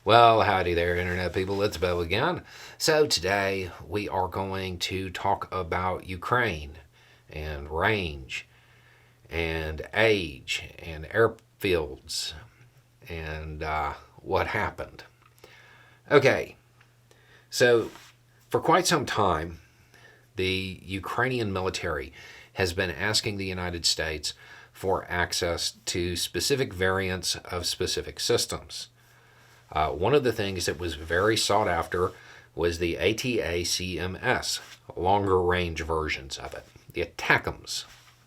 Well, howdy there, Internet people. It's Bo again. So, today we are going to talk about Ukraine and range and age and airfields and what happened. Okay, so for quite some time, the Ukrainian military has been asking the United States for access to specific variants of specific systems. One of the things that was very sought after was the ATACMS, longer range versions of it, the ATACMS,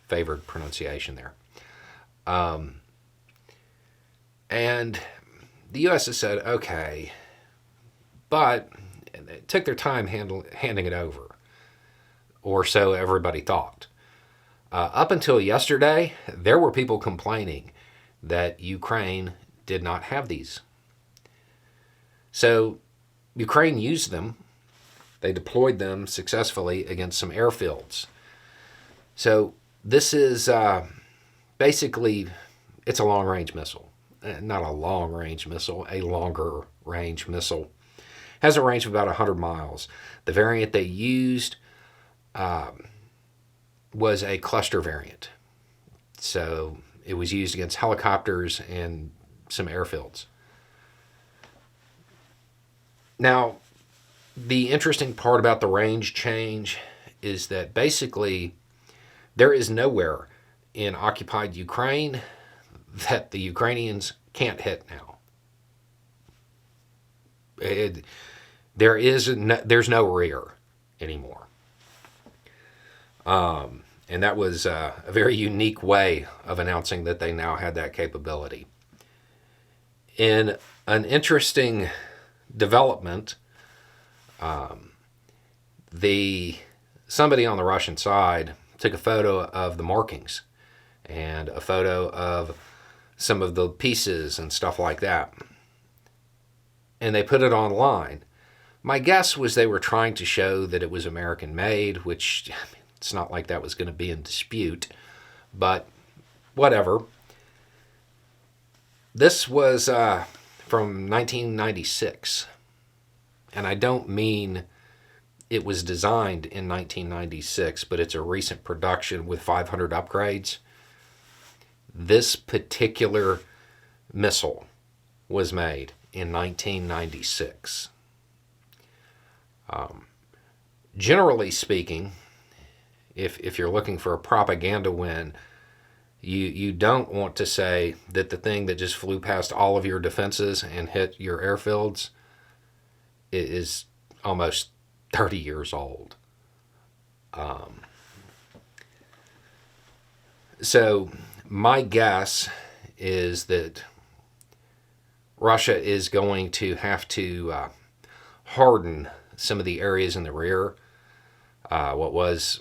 favored pronunciation there. And the U.S. has said, okay, but it took their time handing it over, or so everybody thought. Up until yesterday, there were people complaining that Ukraine did not have these. So Ukraine used them. They deployed them successfully against some airfields. So this is basically, it's a long-range missile. Not a long-range missile, a longer-range missile. Has a range of about 100 miles. The variant they used was a cluster variant. So it was used against helicopters and some airfields. Now, the interesting part about the range change is that basically there is nowhere in occupied Ukraine that the Ukrainians can't hit now. There's no rear anymore. And that was a very unique way of announcing that they now had that capability. In an interesting development, somebody on the Russian side took a photo of the markings and a photo of some of the pieces and stuff like that, and they put it online. My guess was they were trying to show that it was American made, which it's not like that was going to be in dispute, but whatever. This was from 1996, and I don't mean it was designed in 1996, but it's a recent production with 500 upgrades. This particular missile was made in 1996. Generally speaking, if you're looking for a propaganda win, you don't want to say that the thing that just flew past all of your defenses and hit your airfields is almost 30 years old. So my guess is that Russia is going to have to harden some of the areas in the rear, what was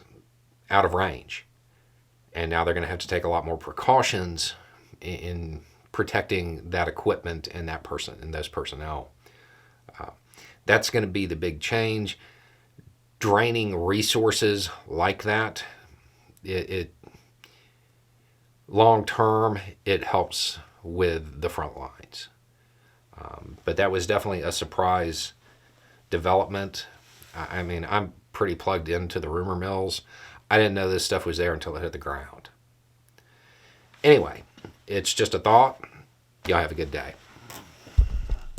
out of range. And now they're going to have to take a lot more precautions in protecting that equipment and that person and those personnel. That's going to be the big change. Draining resources like that, it long term, it helps with the front lines. But that was definitely a surprise development. I mean, I'm pretty plugged into the rumor mills. I didn't know this stuff was there until it hit the ground. Anyway, it's just a thought. Y'all have a good day.